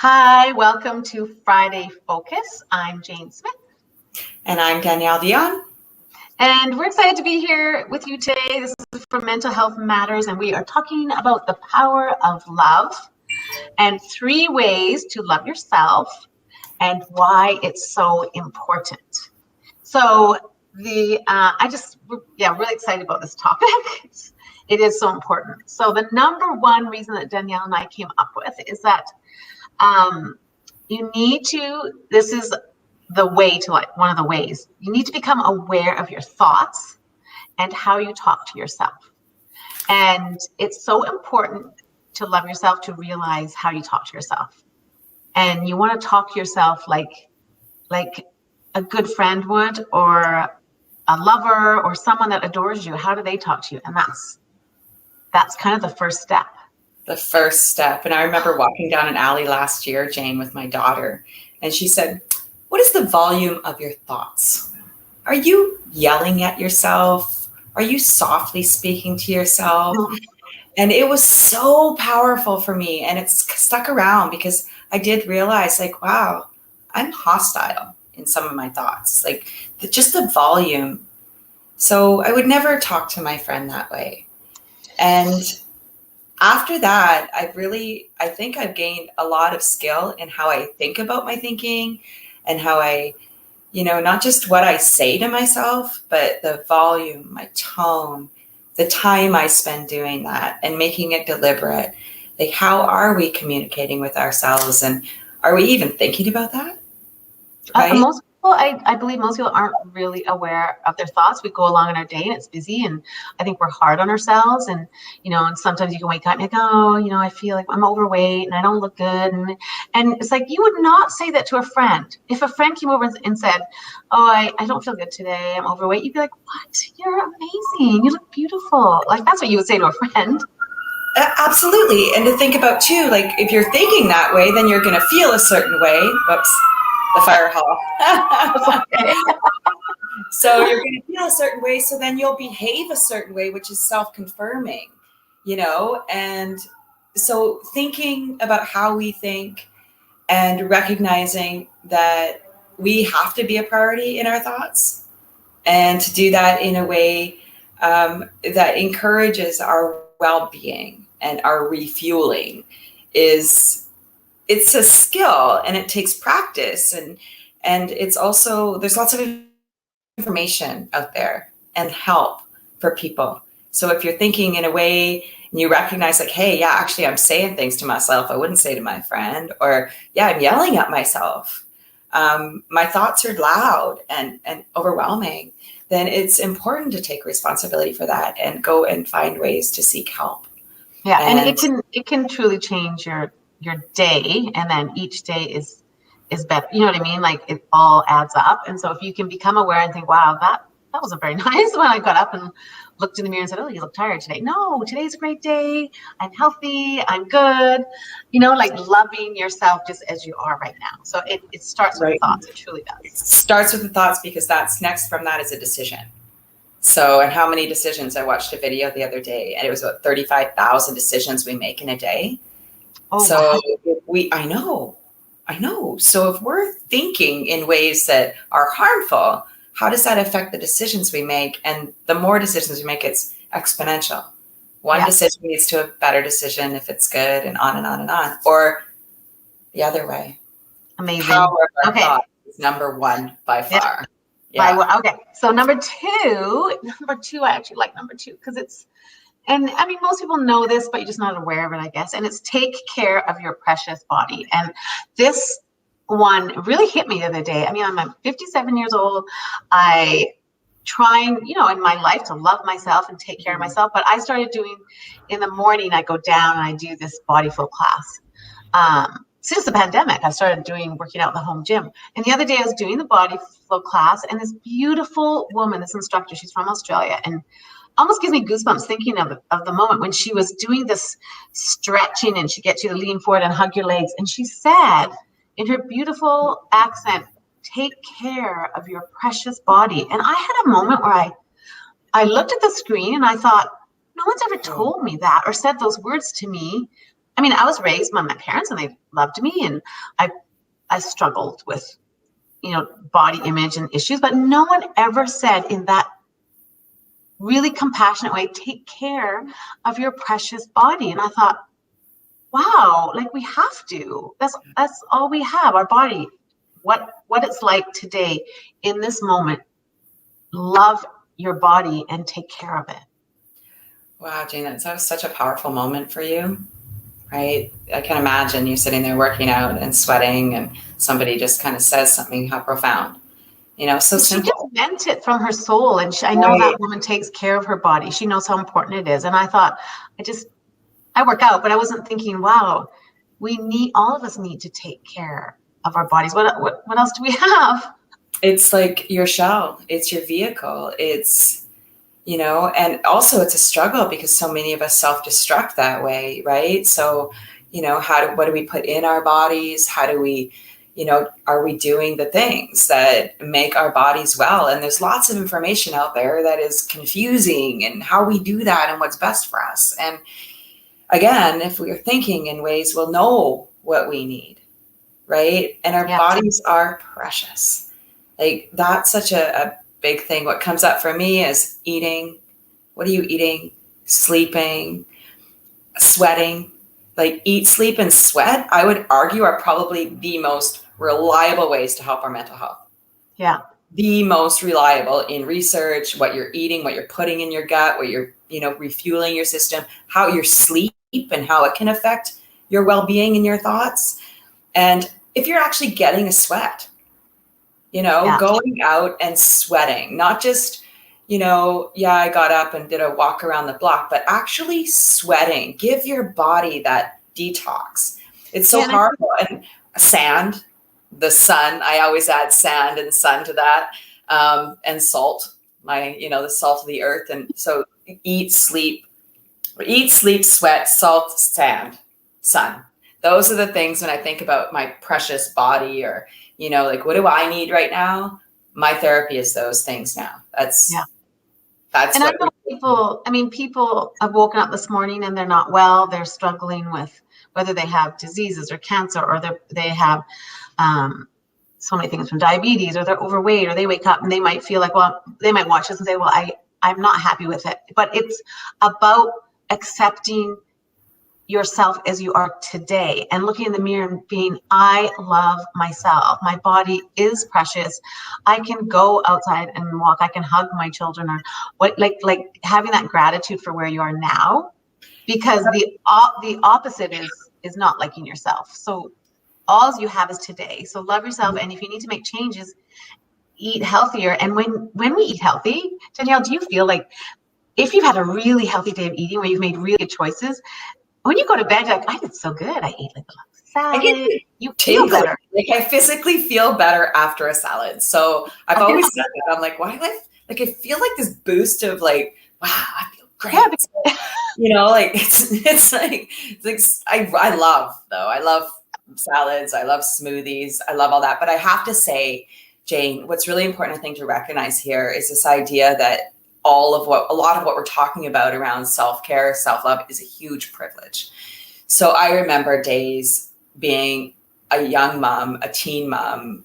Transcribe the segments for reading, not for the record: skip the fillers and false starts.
Hi, welcome to Friday Focus. I'm Jane Smith. And I'm Danielle. And we're excited to be here with you today. This is for Mental Health Matters, and we are talking about the power of love and 3 ways to love yourself and why it's so important. So really excited about this topic. It is so important. So the number one reason that Danielle and I came up with is that this is the way to one of the ways, you need to become aware of your thoughts and how you talk to yourself. And it's so important to love yourself, to realize how you talk to yourself. And you want to talk to yourself like a good friend would, or a lover, or someone that adores you. How do they talk to you? And that's kind of the first step. And I remember walking down an alley last year, Jane, with my daughter, and she said, "What is the volume of your thoughts? Are you yelling at yourself? Are you softly speaking to yourself?" And it was so powerful for me, and it's stuck around because I did realize, wow, I'm hostile in some of my thoughts, just the volume. So I would never talk to my friend that way. And after that, I think I've gained a lot of skill in how I think about my thinking and how I, not just what I say to myself, but the volume, my tone, the time I spend doing that and making it deliberate. How are we communicating with ourselves, and are we even thinking about that? Right? Most people, I believe most people aren't really aware of their thoughts. We go along in our day and it's busy, and I think we're hard on ourselves. And, and sometimes you can wake up and go, I feel like I'm overweight and I don't look good. And it's like, you would not say that to a friend. If a friend came over and said, "Oh, I don't feel good today, I'm overweight," you'd be like, "What? You're amazing. You look beautiful." That's what you would say to a friend. Absolutely. And to think about too, if you're thinking that way, then you're going to feel a certain way. Whoops, the fire hall. So you're going to feel a certain way. So then you'll behave a certain way, which is self-confirming, and so thinking about how we think and recognizing that we have to be a priority in our thoughts, and to do that in a way that encourages our well-being and our refueling it's a skill, and it takes practice, and it's also, there's lots of information out there and help for people. So if you're thinking in a way and you recognize hey, yeah, actually I'm saying things to myself I wouldn't say to my friend, or yeah, I'm yelling at myself, my thoughts are loud and overwhelming, then it's important to take responsibility for that and go and find ways to seek help. Yeah, and it can truly change your day, and then each day is better. You know what I mean? It all adds up. And so if you can become aware and think, "Wow, that wasn't very nice," when I got up and looked in the mirror and said, "Oh, you look tired today." No, today's a great day. I'm healthy. I'm good. Loving yourself just as you are right now. So it starts with the thoughts. It truly does. It starts with the thoughts, because that's next from that is a decision. So, and how many decisions? I watched a video the other day, and it was about 35,000 decisions we make in a day. Oh, so wow. I know. So if we're thinking in ways that are harmful, how does that affect the decisions we make? And the more decisions we make, it's exponential. One decision leads to a better decision if it's good, and on and on and on. Or the other way. Amazing. Power of our thought is number one by far. Yeah. Okay. So number two, I actually like number two because it's, and I mean, most people know this, but you're just not aware of it, I guess. And it's take care of your precious body. And this one really hit me the other day. I mean, I'm 57 years old. I trying, in my life to love myself and take care of myself. But I started doing, in the morning, I go down and I do this body flow class. Since the pandemic, I started working out in the home gym. And the other day I was doing the body flow class, and this beautiful woman, this instructor, she's from Australia, and almost gives me goosebumps thinking of the moment when she was doing this stretching, and she gets you to lean forward and hug your legs. And she said in her beautiful accent, "Take care of your precious body." And I had a moment where I looked at the screen and I thought, no one's ever told me that or said those words to me. I mean, I was raised by my parents and they loved me, and I struggled with, body image and issues, but no one ever said in that really compassionate way, take care of your precious body. And I thought, wow, like we have to. That's all we have, our body. What it's like today in this moment. Love your body and take care of it. Wow, Jane, that was such a powerful moment for you, right? I can imagine you sitting there working out and sweating, and somebody just kind of says something, how profound, so simple. She just meant it from her soul. And I know that woman takes care of her body. She knows how important it is. And I thought, I work out, but I wasn't thinking, wow, all of us need to take care of our bodies. What else do we have? It's like your shell. It's your vehicle. It's, and also it's a struggle because so many of us self-destruct that way, right? So, what do we put in our bodies? How do we, are we doing the things that make our bodies well? And there's lots of information out there that is confusing, and how we do that and what's best for us. And again, if we are thinking in ways, we'll know what we need, right? And our bodies are precious. Like, that's such a big thing. What comes up for me is eating. What are you eating? Sleeping, sweating. Like, eat, sleep, and sweat, I would argue, are probably the most reliable ways to help our mental health. Yeah. The most reliable in research, what you're eating, what you're putting in your gut, what you're, refueling your system, how your sleep and how it can affect your well-being and your thoughts. And if you're actually getting a sweat, going out and sweating, not just, I got up and did a walk around the block, but actually sweating, give your body that detox. It's so powerful. And sand, the sun, I always add sand and sun to that, and salt, the salt of the earth. And so eat, sleep, sweat, salt, sand, sun. Those are the things when I think about my precious body, or, what do I need right now? My therapy is those things now. That's and I know people have woken up this morning and they're not well. They're struggling with whether they have diseases or cancer, or they have so many things from diabetes, or they're overweight, or they wake up and they might feel like, well, they might watch this and say, well, I'm not happy with it. But it's about accepting yourself as you are today and looking in the mirror and being, I love myself. My body is precious. I can go outside and walk. I can hug my children, or like having that gratitude for where you are now, because the opposite is not liking yourself. So all you have is today. So love yourself. And if you need to make changes, eat healthier. And when we eat healthy, Danielle, do you feel like if you've had a really healthy day of eating where you've made really good choices, when you go to bed, you're like, I did so good. I ate like a salad. You feel better. Like, I physically feel better after a salad. So I've always said that. I'm like, why do I feel like this boost of like, wow, I feel great. Yeah, it's like I love salads. I love smoothies. I love all that. But I have to say, Jane, what's really important, I think, to recognize here is this idea that a lot of what we're talking about around self-care, self-love is a huge privilege. So I remember days being a young mom, a teen mom,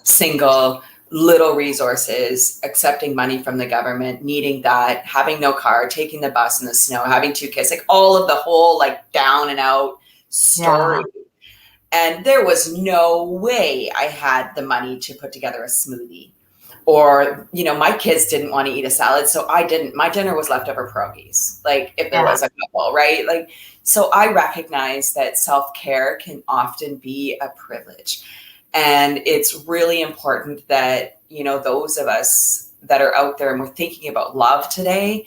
single, little resources, accepting money from the government, needing that, having no car, taking the bus in the snow, having 2 kids, like all of the whole like down and out story. Yeah. And there was no way I had the money to put together a smoothie. Or, my kids didn't want to eat a salad, so I didn't. My dinner was leftover pierogies, like if there was a couple, right? Like, so I recognize that self-care can often be a privilege. And it's really important that, those of us that are out there and we're thinking about love today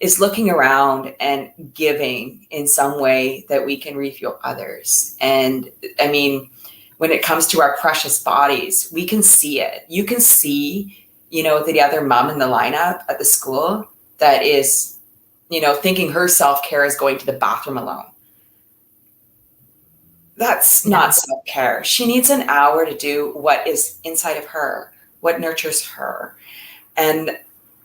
is looking around and giving in some way that we can refuel others. And when it comes to our precious bodies, we can see it. You can see, the other mom in the lineup at the school that is, thinking her self-care is going to the bathroom alone. That's not self-care. She needs an hour to do what is inside of her, what nurtures her. And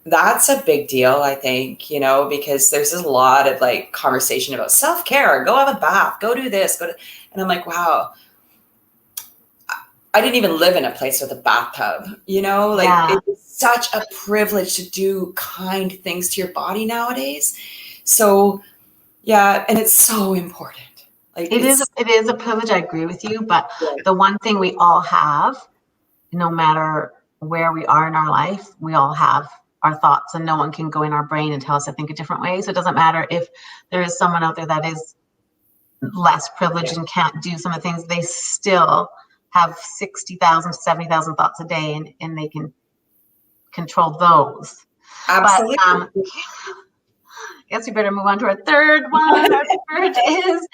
that's a big deal, I think, you know, because there's a lot of like conversation about self-care, go have a bath, go do this, and I'm like, wow, I didn't even live in a place with a bathtub, you know, like Yeah. it's such a privilege to do kind things to your body nowadays. So yeah, and it's so important. Like It is a privilege. I agree with you. But yeah, the one thing we all have, no matter where we are in our life, we all have our thoughts, and no one can go in our brain and tell us to think a different way. So it doesn't matter if there is someone out there that is less privileged and can't do some of the things, they still have 60,000, 70,000 thoughts a day, and they can control those. But absolutely. I guess we better move on to our third one. Our third is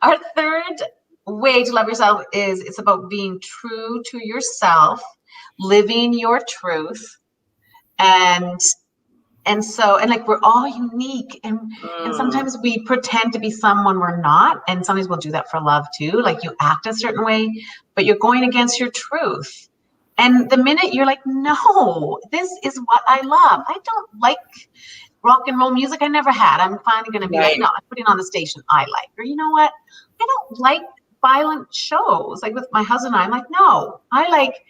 our third way to love yourself is it's about being true to yourself, living your truth, and like we're all unique, and sometimes we pretend to be someone we're not, and sometimes we'll do that for love too. Like you act a certain way, but you're going against your truth. And the minute you're like, no, this is what I love. I don't like rock and roll music. I never had. I'm finally going to be like, no, I'm putting on the station I like. Or you know what? I don't like violent shows. Like with my husband and I, I'm like, no, I like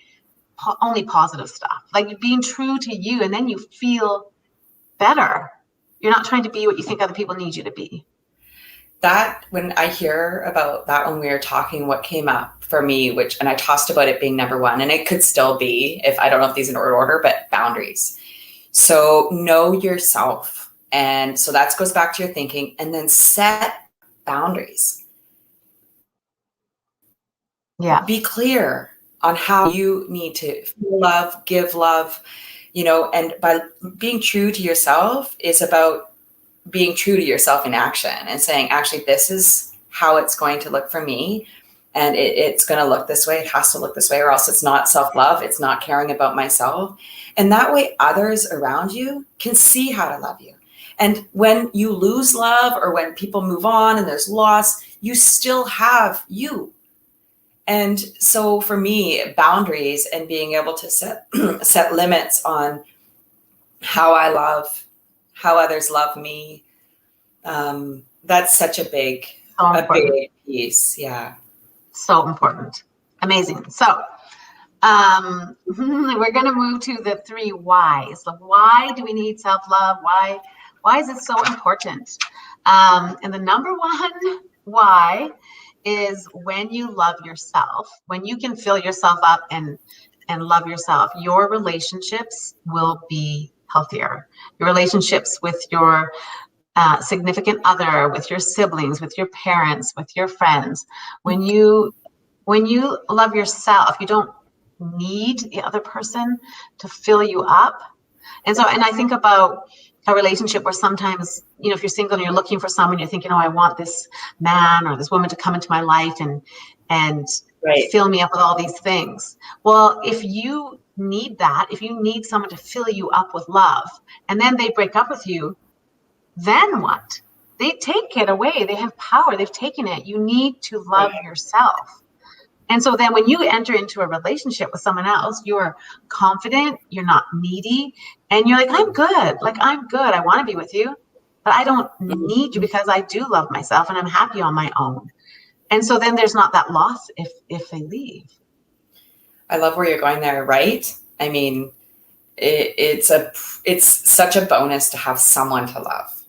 only positive stuff. Like being true to you, and then you feel better. You're not trying to be what you think other people need you to be. That when I hear about that, when we were talking, what came up for me, and I tossed about it being number one, and it could still be, if I don't know if these in order, but boundaries. So know yourself. And so that goes back to your thinking, and then set boundaries. Yeah. Be clear on how you need to feel love, give love, you know, and by being true to yourself is about being true to yourself in action and saying, actually, this is how it's going to look for me. And it's going to look this way. It has to look this way, or else it's not self-love. It's not caring about myself. And that way others around you can see how to love you. And when you lose love, or when people move on and there's loss, you still have you. And so for me, boundaries and being able to set limits on how I love, how others love me, that's such a big piece. Yeah. So important. Amazing. So we're going to move to the 3 whys. So why do we need self-love? Why is it so important? And the number one why is when you love yourself, when you can fill yourself up and love yourself, your relationships will be healthier. Your relationships with your significant other, with your siblings, with your parents, with your friends. When you love yourself, you don't need the other person to fill you up. And I think about a relationship where sometimes, you know, if you're single and you're looking for someone, you're thinking, oh, I want this man or this woman to come into my life and fill me up with all these things. Well, if you need that, if you need someone to fill you up with love, and then they break up with you, then what? They take it away. They have power. They've taken it. You need to love yourself. And so then when you enter into a relationship with someone else, you're confident, you're not needy, and you're like, I'm good. Like, I'm good. I want to be with you, but I don't need you because I do love myself and I'm happy on my own. And so then there's not that loss if they leave. I love where you're going there, right? I mean, it's such a bonus to have someone to love.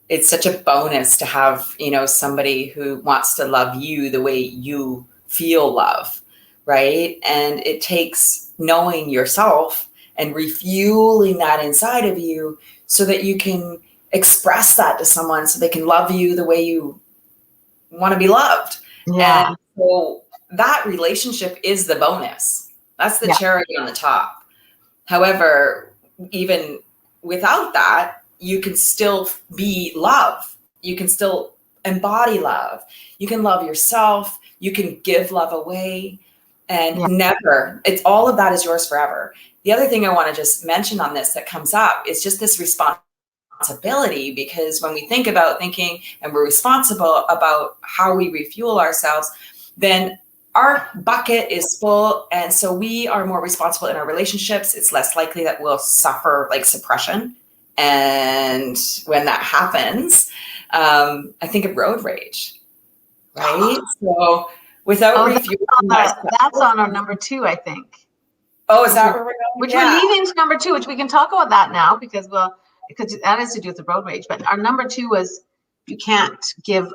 It's such a bonus to have, you know, somebody who wants to love you the way you feel love, right? And it takes knowing yourself and refueling that inside of you so that you can express that to someone so they can love you the way you want to be loved. Yeah. And so that relationship is the bonus. That's the cherry on the top. However, even without that, you can still be love. You can still embody love. You can love yourself. You can give love away, and never, it's all of that is yours forever. The other thing I want to just mention on this that comes up is just this responsibility, because when we think about thinking and we're responsible about how we refuel ourselves, then our bucket is full, and so we are more responsible in our relationships. It's less likely that we'll suffer like suppression. And when that happens, I think of road rage, right? So without refueling that's on our number 2, I think. Oh, is that where we're going? Which we're leaving to number 2, which we can talk about that now because that has to do with the road rage. But our number 2 was you can't give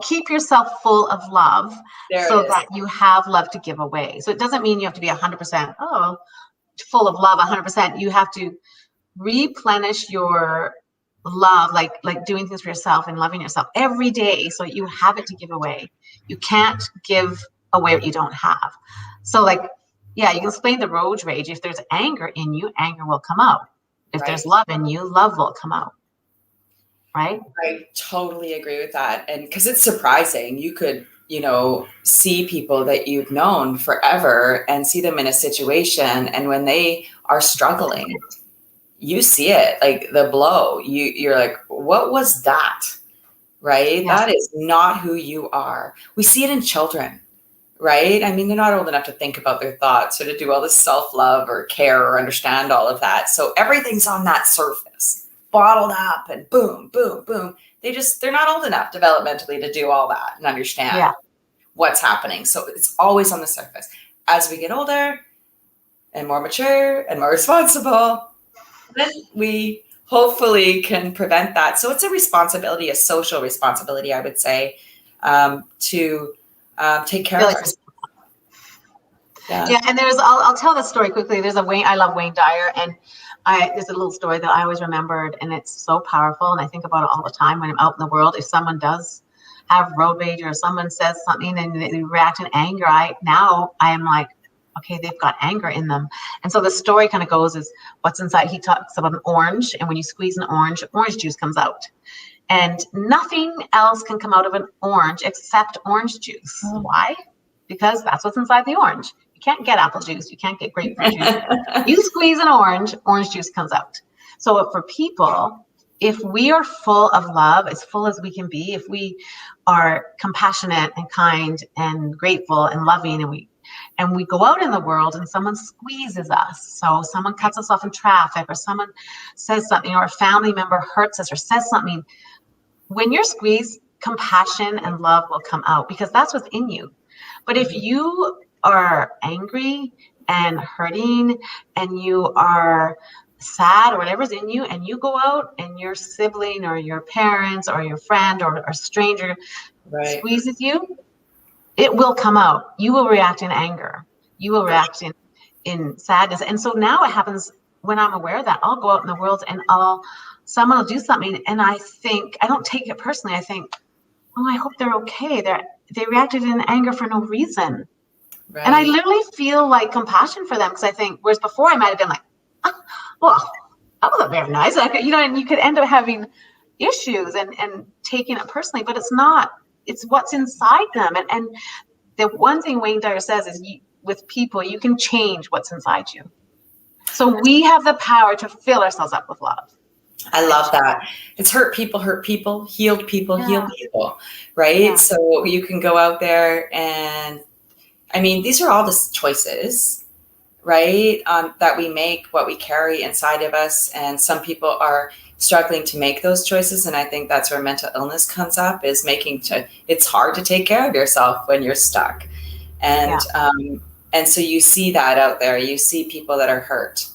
keep yourself full of love that you have love to give away. So it doesn't mean you have to be 100% full of love 100%. You have to replenish your love, like doing things for yourself and loving yourself every day so you have it to give away. You can't give away what you don't have. So you can explain the road rage. If there's anger in you, anger will come out. If there's love in you, love will come out. Right? I totally agree with that. And because it's surprising, you could, see people that you've known forever and see them in a situation. And when they are struggling, you see it, like the blow. You're like, what was that? Right? Yeah. That is not who you are. We see it in children. Right? I mean, they're not old enough to think about their thoughts or to do all this self-love or care or understand all of that. So everything's on that surface, bottled up and boom, boom, boom. They're not old enough developmentally to do all that and understand what's happening. So it's always on the surface. As we get older and more mature and more responsible, then we hopefully can prevent that. So it's a responsibility, a social responsibility, I would say, to take care of ourselves. Yeah, and I'll tell the story quickly. I love Wayne Dyer, and there's a little story that I always remembered, and it's so powerful, and I think about it all the time when I'm out in the world. If someone does have road rage or someone says something and they react in anger, I am like, okay, they've got anger in them. And so the story kind of goes is what's inside. He talks about an orange, and when you squeeze an orange juice comes out. And nothing else can come out of an orange except orange juice. Why? Because that's what's inside the orange. You can't get apple juice. You can't get grapefruit juice. You squeeze an orange juice comes out. So for people, if we are full of love, as full as we can be, if we are compassionate and kind and grateful and loving, and we go out in the world and someone squeezes us, so someone cuts us off in traffic, or someone says something, or a family member hurts us or says something, when you're squeezed, compassion and love will come out because that's what's in you. But if you are angry and hurting and you are sad or whatever's in you, and you go out and your sibling or your parents or your friend or a stranger squeezes you, it will come out. You will react in anger. You will react in sadness. And so now it happens when I'm aware of that. I'll go out in the world and someone will do something, and I don't take it personally. I think, I hope they're okay. They reacted in anger for no reason. Right. And I literally feel like compassion for them because I think, whereas before I might have been like, well, that wasn't very nice. And you could end up having issues and taking it personally, but it's not. It's what's inside them. And the one thing Wayne Dyer says is with people, you can change what's inside you. So we have the power to fill ourselves up with love. I love that. It's hurt people, healed people, heal people, right? Yeah. So you can go out there and, I mean, these are all just choices, right? That we make, what we carry inside of us. And some people are struggling to make those choices. And I think that's where mental illness comes up, is it's hard to take care of yourself when you're stuck. And, and so you see that out there. You see people that are hurt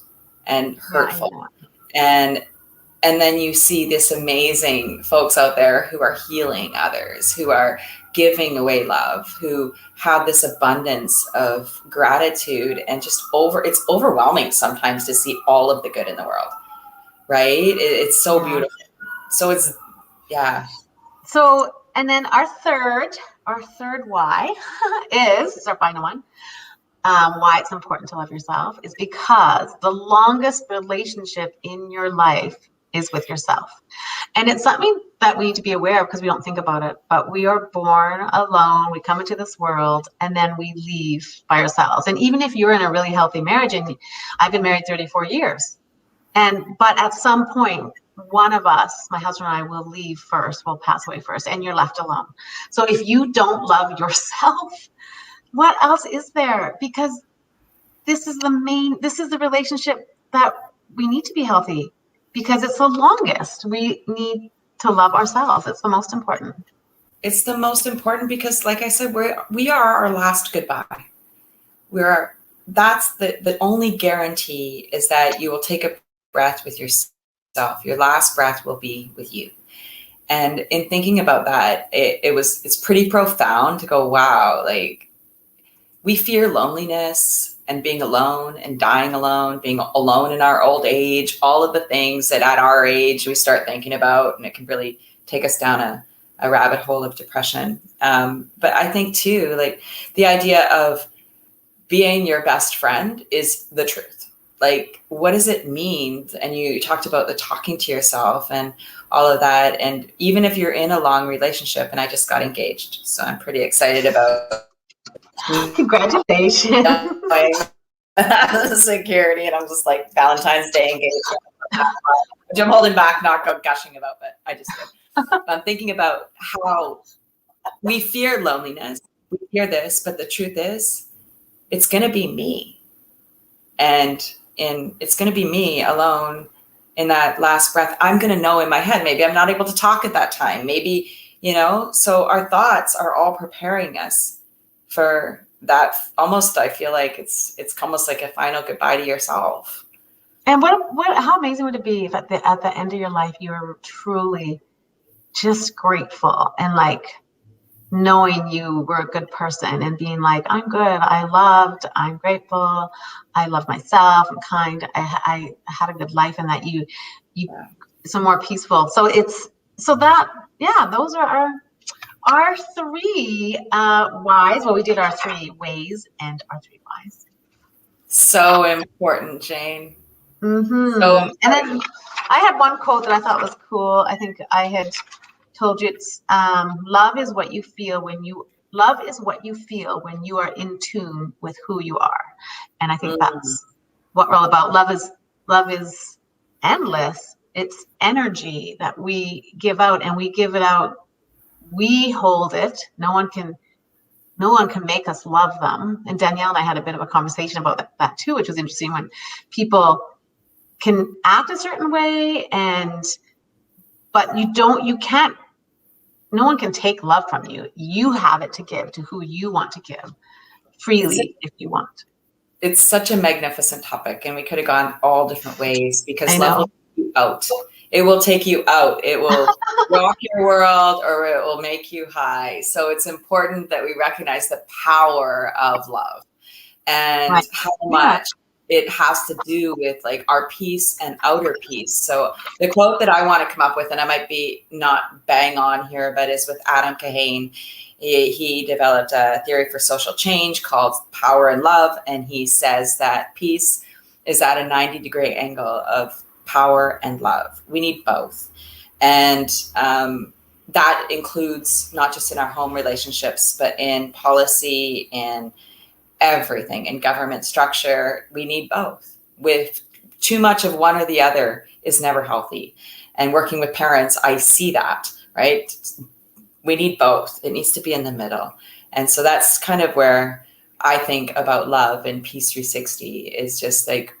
and hurtful. And then you see this amazing folks out there who are healing others, who are giving away love, who have this abundance of gratitude, and just it's overwhelming sometimes to see all of the good in the world, right? It's so beautiful. So So, and then our third why is our final one. Why it's important to love yourself is because the longest relationship in your life is with yourself. And it's something that we need to be aware of because we don't think about it, but we are born alone. We come into this world and then we leave by ourselves. And even if you're in a really healthy marriage, and I've been married 34 years, but at some point, one of us, my husband and I, will leave first, will pass away first, and you're left alone. So if you don't love yourself, what else is there? Because this is the relationship that we need to be healthy, because it's the longest. We need to love ourselves. It's the most important. It's the most important because, like I said, we are our last goodbye. That's the only guarantee is that you will take a breath with yourself. Your last breath will be with you. And in thinking about that, it's pretty profound to go, wow, like we fear loneliness and being alone and dying alone, being alone in our old age, all of the things that at our age we start thinking about, and it can really take us down a rabbit hole of depression. But I think too, like the idea of being your best friend is the truth. Like, what does it mean? And you talked about the talking to yourself and all of that. And even if you're in a long relationship, and I just got engaged, so I'm pretty excited about Congratulations. security. And I'm just like Valentine's Day engagement, which I'm holding back, not gushing about, but I just did. I'm thinking about how we fear loneliness. We fear this, but the truth is, it's going to be me. And it's going to be me alone in that last breath. I'm going to know in my head, maybe I'm not able to talk at that time. Maybe, so our thoughts are all preparing us for that. Almost, I feel like it's almost like a final goodbye to yourself. And how amazing would it be if at the end of your life, you were truly just grateful and like knowing you were a good person and being like, I'm good, I loved, I'm grateful, I love myself, I'm kind, I had a good life, and that you some more peaceful. So those are our three whys. Well, we did our 3 ways and our 3 whys. So important, Jane. Mm-hmm. So important. And then I had one quote that I thought was cool. I think I had told you it's love is what you feel when you are in tune with who you are. And I think that's what we're all about. Love is endless. It's energy that we give out, and we give it out. We hold it. No one can make us love them. And Danielle and I had a bit of a conversation about that too, which was interesting, when people can act a certain way but you can't. No one can take love from you. You have it to give to who you want to give freely if you want. It's such a magnificent topic, and we could have gone all different ways, because love will take you out. It will take you out. It will rock your world, or it will make you high. So it's important that we recognize the power of love and how much it has to do with like our peace and outer peace. So the quote that I want to come up with, and I might be not bang on here, but is with Adam Kahane. He developed a theory for social change called Power and Love. And he says that peace is at a 90-degree angle of power and love. We need both. And that includes not just in our home relationships, but in policy and everything, in government structure. We need both. With too much of one or the other is never healthy. And working with parents, I see that, right? We need both. It needs to be in the middle. And so that's kind of where I think about love and Peace 360 is just like,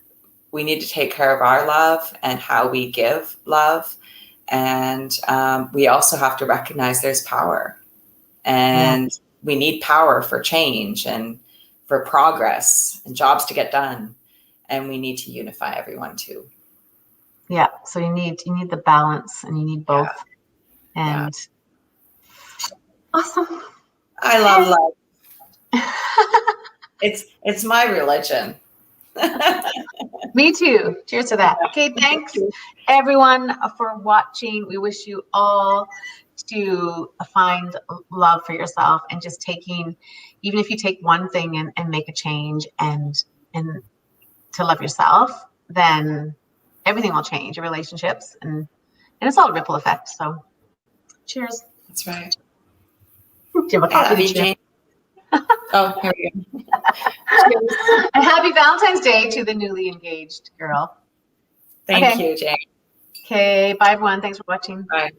we need to take care of our love and how we give love. And we also have to recognize there's power, and we need power for change and for progress and jobs to get done. And we need to unify everyone too. Yeah. So you need the balance, and you need both. Yeah. And awesome. I love love. It's my religion. Me too. Cheers to that. Okay. Thanks everyone for watching. We wish you all to find love for yourself, and just even if you take one thing and make a change and to love yourself, then everything will change, your relationships, and it's all a ripple effect. So cheers. That's right. Do you have a coffee, Jane? Oh, here we go. Cheers. And happy Valentine's Day to the newly engaged girl. Thank you, Jane. Okay, bye everyone. Thanks for watching. Bye.